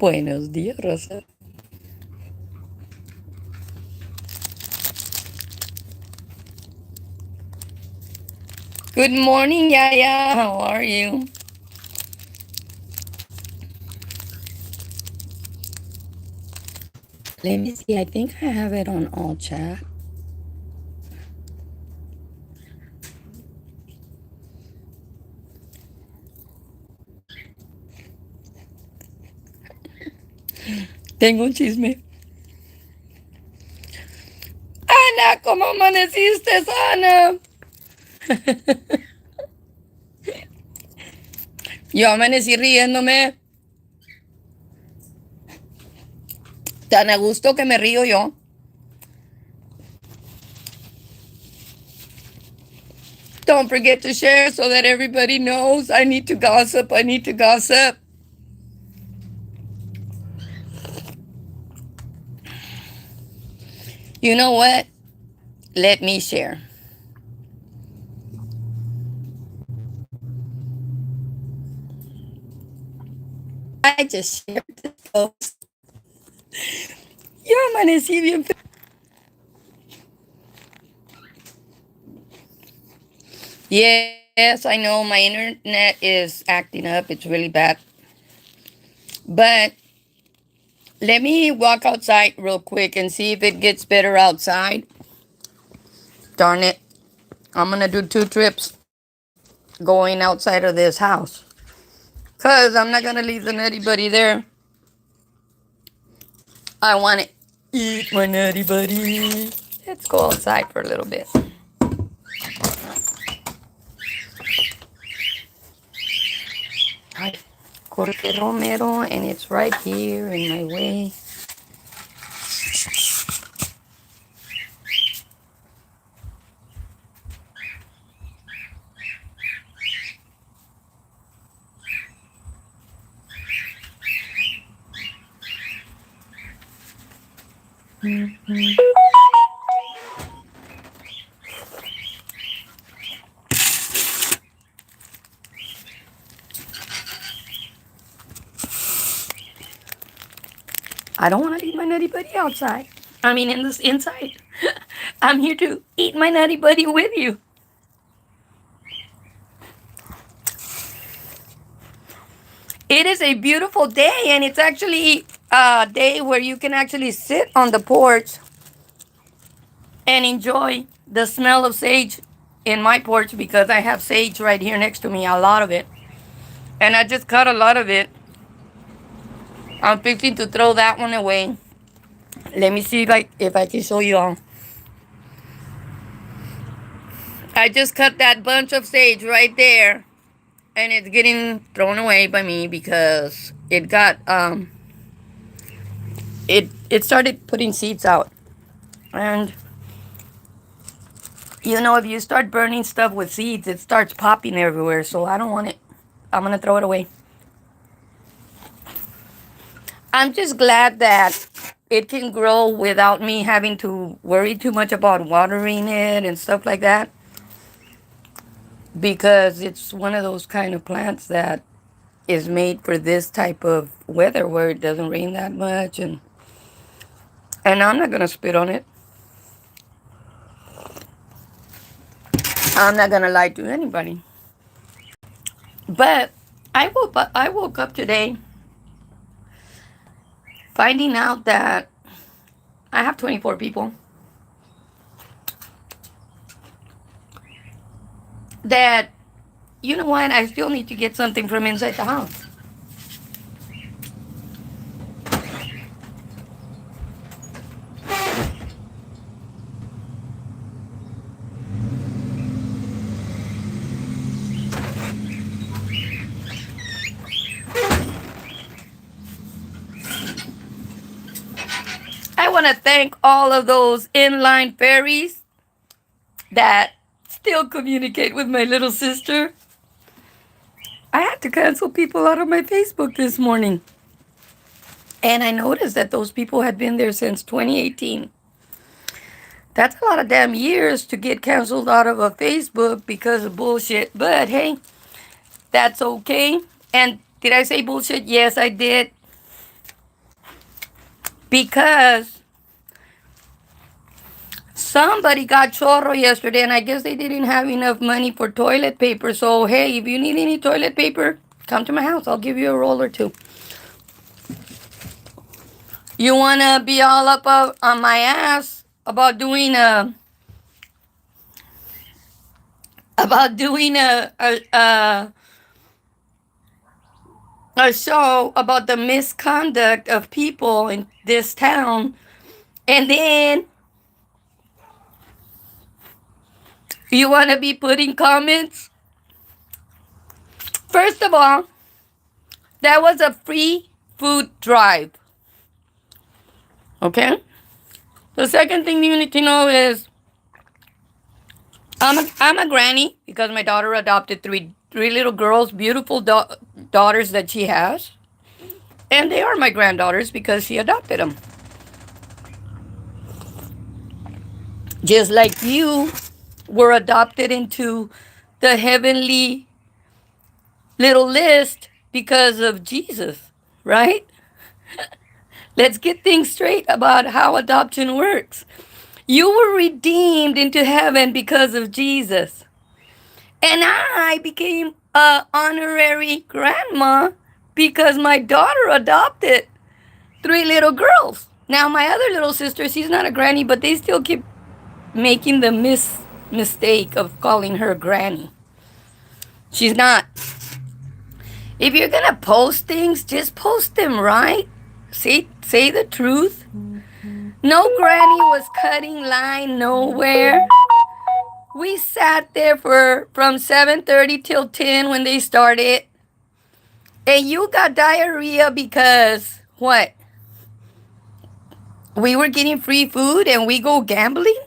Buenos días, Rosa. Good morning, Yaya. How are you? Let me see. I think I have it on all chat. Tengo un chisme. Ana, ¿cómo amaneciste, Ana? Yo amanecí riéndome. Tan a gusto que me río yo. Don't forget to share so that everybody knows. I need to gossip. I need to gossip. You know what? Let me share. I just shared this post. Yo amanecí bien. Yes, I know my internet is acting up. It's really bad. But let me walk outside real quick and see if it gets better outside. Darn it. I'm going to do 2 trips going outside of this house. Because I'm not going to leave the nutty buddy there. I want to eat my nutty buddy. Let's go outside for a little bit. Hi, Jorge Romero, and it's right here in my way. I don't want to eat my nutty buddy outside. I mean, in this inside. I'm here to eat my nutty buddy with you. It is a beautiful day, and it's actually a day where you can actually sit on the porch and enjoy the smell of sage in my porch because I have sage right here next to me, a lot of it. And I just cut a lot of it. I'm fixing to throw that one away. Let me see if I can show you all. I just cut that bunch of sage right there, and it's getting thrown away by me because it got it started putting seeds out. And you know, if you start burning stuff with seeds, it starts popping everywhere, so I don't want it. I'm gonna throw it away. I'm just glad that it can grow without me having to worry too much about watering it and stuff like that, because it's one of those kind of plants that is made for this type of weather where it doesn't rain that much, and I'm not gonna spit on it. I'm not gonna lie to anybody. But I woke up today finding out that I have 24 people that, you know what, I still need to get something from inside the house. I want to thank all of those inline fairies that still communicate with my little sister. I had to cancel people out of my Facebook this morning. And I noticed that those people had been there since 2018. That's a lot of damn years to get canceled out of a Facebook because of bullshit. But hey, that's okay. And did I say bullshit? Yes, I did. because somebody got chorro yesterday, and I guess they didn't have enough money for toilet paper. So, hey, if you need any toilet paper, come to my house. I'll give you a roll or two. You want to be all up on my ass about doing a show about the misconduct of people in this town, and then you want to be putting comments? First of all, that was a free food drive. Okay? The second thing you need to know is I'm a granny because my daughter adopted three little girls, beautiful daughters that she has. And they are my granddaughters because she adopted them. Just like you were adopted into the heavenly little list because of Jesus, right? Let's get things straight about how adoption works. You were redeemed into heaven because of Jesus. And I became an honorary grandma because my daughter adopted three little girls. Now, my other little sister, she's not a granny, but they still keep making the mistake of calling her granny. She's not. If you're going to post things, just post them, right? Say the truth. No granny was cutting line nowhere. We sat there from 7:30 till 10 when they started. And you got diarrhea because what? We were getting free food and we go gambling?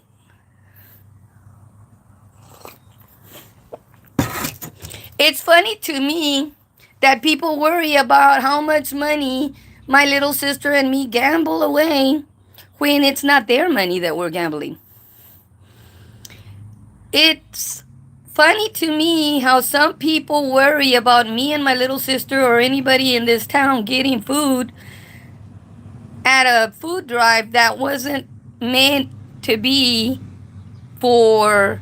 It's funny to me that people worry about how much money my little sister and me gamble away when it's not their money that we're gambling. It's funny to me how some people worry about me and my little sister or anybody in this town getting food at a food drive that wasn't meant to be for,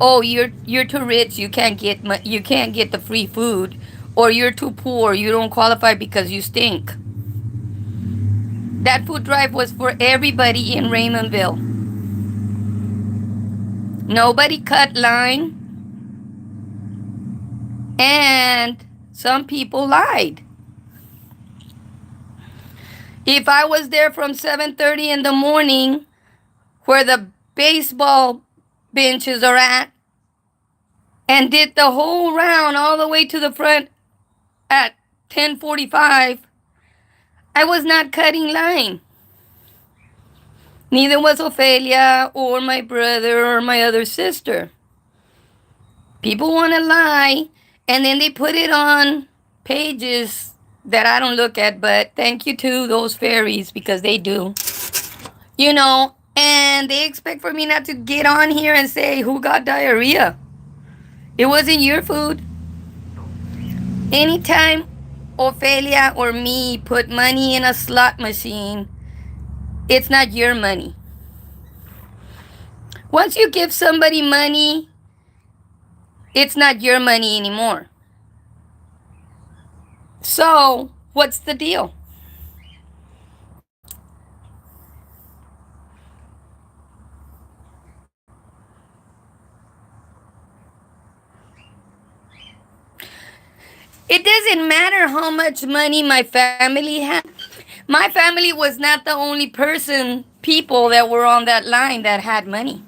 oh, you're too rich, you can't get the free food, or you're too poor, you don't qualify because you stink. That food drive was for everybody in Raymondville. Nobody cut line, and some people lied. If I was there from 7:30 in the morning where the baseball benches are at and did the whole round all the way to the front at 10:45, I was not cutting line. Neither was Ophelia or my brother or my other sister. People want to lie, and then they put it on pages that I don't look at, but thank you to those fairies because they do. You know, and they expect for me not to get on here and say who got diarrhea. It wasn't your food. Anytime Ophelia or me put money in a slot machine, it's not your money. Once you give somebody money, it's not your money anymore. So, what's the deal? It doesn't matter how much money my family had. My family was not the only people that were on that line that had money.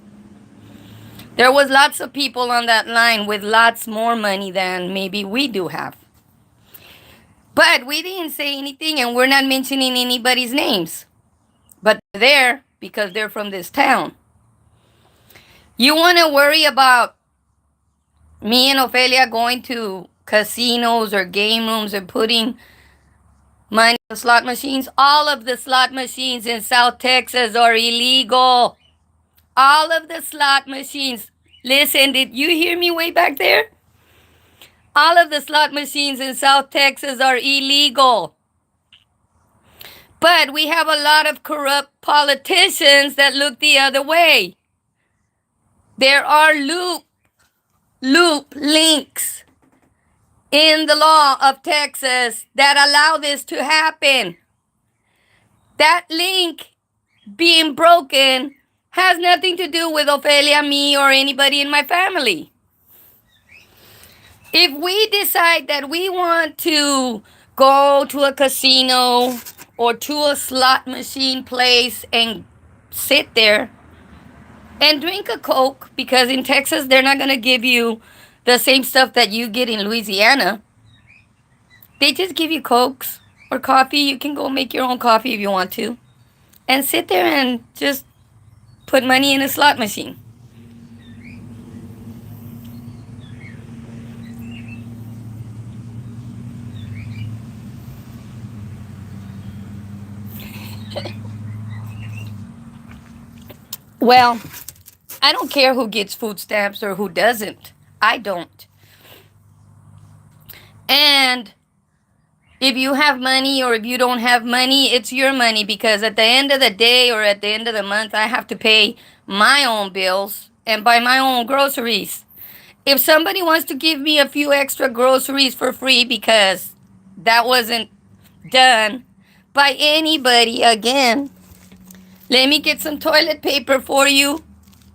There was lots of people on that line with lots more money than maybe we do have. But we didn't say anything, and we're not mentioning anybody's names. But they're there because they're from this town. You want to worry about me and Ophelia going to casinos or game rooms and putting money in slot machines? All of the slot machines in South Texas are illegal. All of the slot machines. Listen, did you hear me way back there? All of the slot machines in South Texas are illegal. But we have a lot of corrupt politicians that look the other way. There are loop links in the law of Texas that allow this to happen. That link being broken has nothing to do with Ophelia, me, or anybody in my family. If we decide that we want to go to a casino or to a slot machine place and sit there and drink a Coke, because in Texas they're not going to give you the same stuff that you get in Louisiana. They just give you Cokes or coffee. You can go make your own coffee if you want to. And sit there and just put money in a slot machine. Well, I don't care who gets food stamps or who doesn't. I don't. And if you have money or if you don't have money, it's your money, because at the end of the day or at the end of the month, I have to pay my own bills and buy my own groceries. If somebody wants to give me a few extra groceries for free because that wasn't done by anybody, again, let me get some toilet paper for you.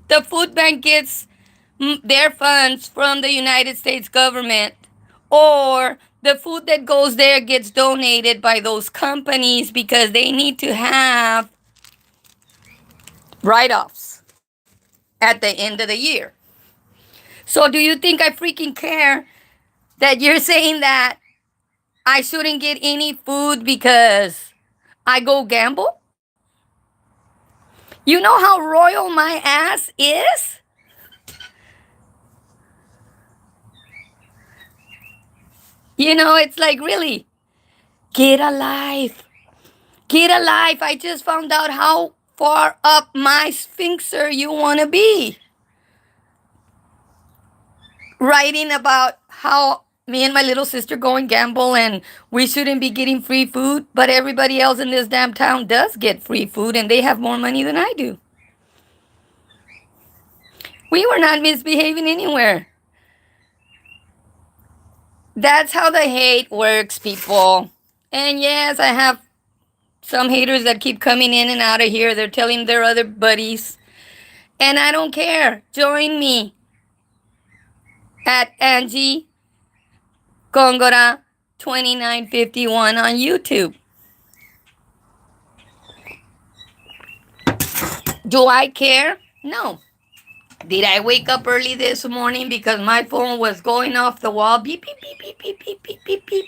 The food bank gets their funds from the United States government, or the food that goes there gets donated by those companies because they need to have write-offs at the end of the year. So do you think I freaking care that you're saying that I shouldn't get any food because I go gamble? You know how royal my ass is? You know, it's like, really, get a life. Get a life. I just found out how far up my sphincter you want to be. Writing about how me and my little sister go and gamble and we shouldn't be getting free food, but everybody else in this damn town does get free food and they have more money than I do. We were not misbehaving anywhere. That's how the hate works, people. And yes, I have some haters that keep coming in and out of here. They're telling their other buddies. And I don't care. Join me at Angie Gongora 2951 on YouTube. Do I care? No. Did I wake up early this morning because my phone was going off the wall? Beep, beep, beep, beep, beep, beep, beep, beep, beep.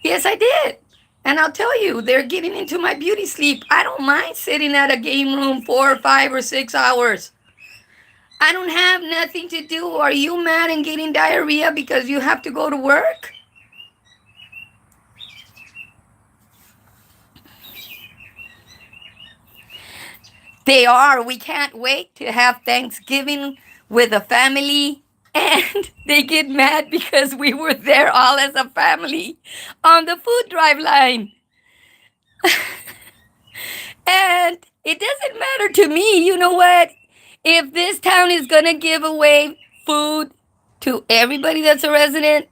Yes, I did. And I'll tell you, they're getting into my beauty sleep. I don't mind sitting at a game room 4 or 5 or 6 hours. I don't have nothing to do. Are you mad and getting diarrhea because you have to go to work? They are. We can't wait to have Thanksgiving with a family. And they get mad because we were there all as a family on the food drive line. And it doesn't matter to me. You know what? If this town is going to give away food to everybody that's a resident,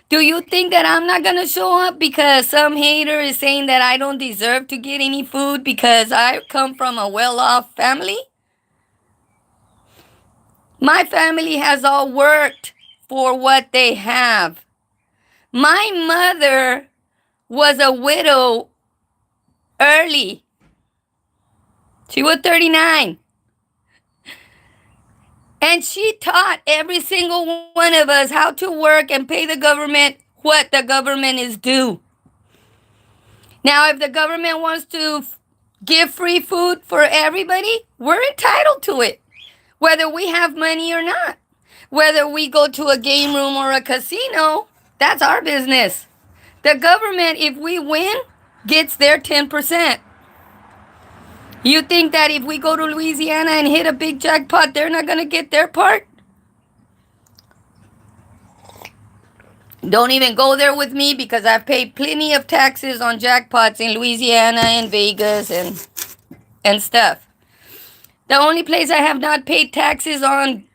do you think that I'm not going to show up because some hater is saying that I don't deserve to get any food because I come from a well-off family? My family has all worked for what they have. My mother was a widow early. She was 39. And she taught every single one of us how to work and pay the government what the government is due. Now, if the government wants to give free food for everybody, we're entitled to it, whether we have money or not. Whether we go to a game room or a casino, that's our business. The government, if we win, gets their 10%. You think that if we go to Louisiana and hit a big jackpot, they're not going to get their part? Don't even go there with me because I've paid plenty of taxes on jackpots in Louisiana and Vegas and stuff. The only place I have not paid taxes on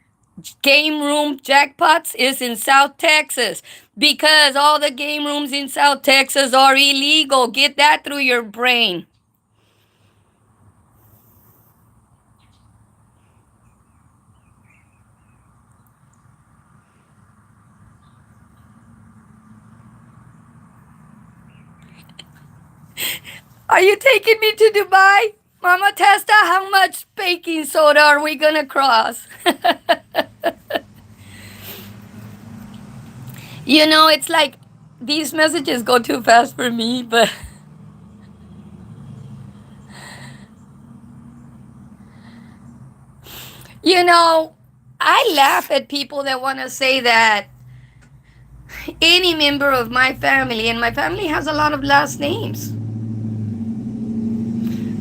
game room jackpots is in South Texas because all the game rooms in South Texas are illegal. Get that through your brain. Are you taking me to Dubai? Mama Testa, how much baking soda are we gonna cross? You know, it's like these messages go too fast for me, but you know, I laugh at people that want to say that any member of my family, and my family has a lot of last names.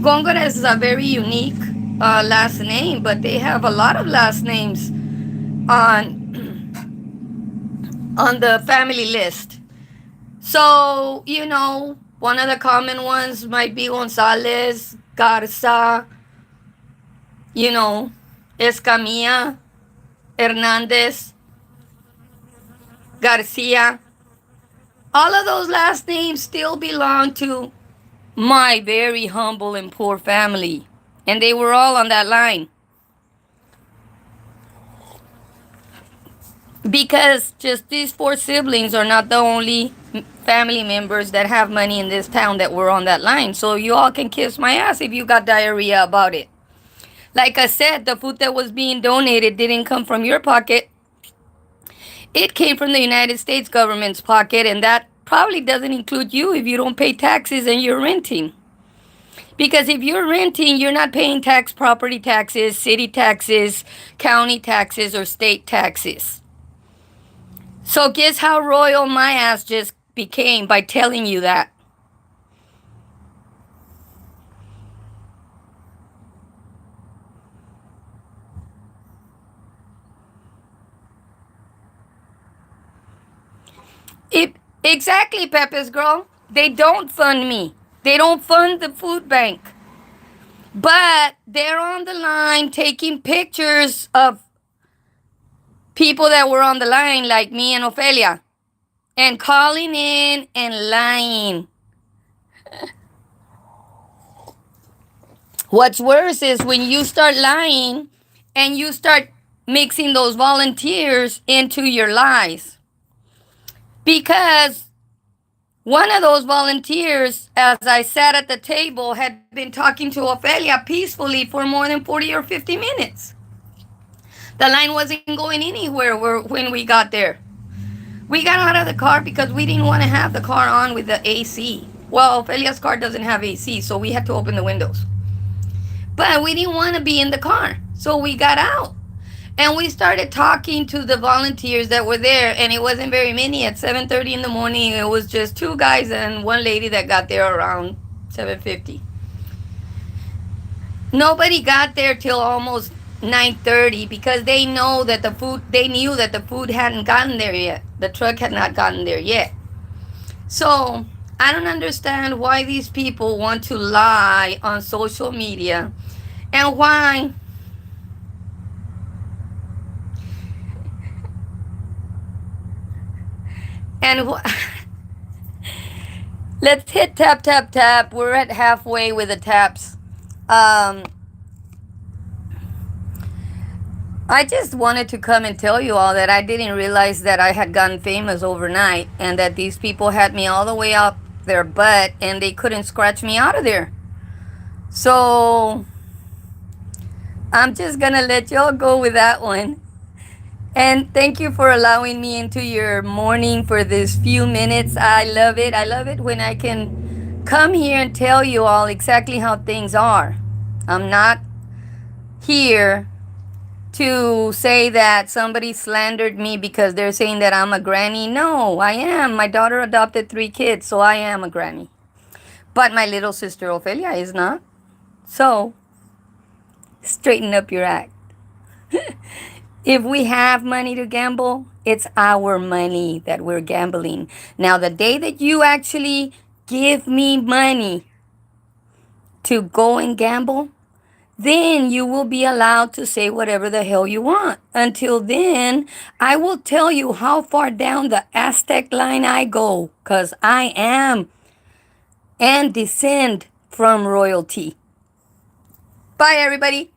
Gongora is a very unique last name, but they have a lot of last names on on the family list. So, you know, one of the common ones might be Gonzalez, Garza, you know, Escamilla, Hernandez, Garcia. All of those last names still belong to my very humble and poor family. And they were all on that line. Because just these four siblings are not the only family members that have money in this town that were on that line. So you all can kiss my ass if you got diarrhea about it. Like I said, the food that was being donated didn't come from your pocket. It came from the United States government's pocket, and that probably doesn't include you if you don't pay taxes and you're renting. Because if you're renting, you're not paying property taxes, city taxes, county taxes, or state taxes. So guess how royal my ass just became by telling you that. Exactly, Pepe's girl. They don't fund me. They don't fund the food bank. But they're on the line taking pictures of people that were on the line, like me and Ophelia, and calling in and lying. What's worse is when you start lying and you start mixing those volunteers into your lies. Because one of those volunteers, as I sat at the table, had been talking to Ophelia peacefully for more than 40 or 50 minutes. The line wasn't going anywhere when we got there. We got out of the car because we didn't want to have the car on with the AC. Well, Ophelia's car doesn't have AC, so we had to open the windows. But we didn't want to be in the car, so we got out. And we started talking to the volunteers that were there, and it wasn't very many. At 7:30 in the morning, it was just two guys and one lady that got there around 7:50. Nobody got there till almost 9:30 because they knew that the food hadn't gotten there yet. The truck had not gotten there yet. So I don't understand why these people want to lie on social media, and why let's hit tap tap tap. We're at halfway with the taps. I just wanted to come and tell you all that I didn't realize that I had gotten famous overnight, and that these people had me all the way up their butt and they couldn't scratch me out of there. So I'm just gonna let y'all go with that one. And thank you for allowing me into your morning for this few minutes. I love it. I love it when I can come here and tell you all exactly how things are. I'm not here to say that somebody slandered me because they're saying that I'm a granny. No, I am. My daughter adopted 3 kids, so I am a granny. But my little sister Ophelia is not. So, straighten up your act. If we have money to gamble, It's our money that we're gambling. Now, the day that you actually give me money to go and gamble, then you will be allowed to say whatever the hell you want. Until then, I will tell you how far down the Aztec line I go, because I am and descend from royalty. Bye, everybody.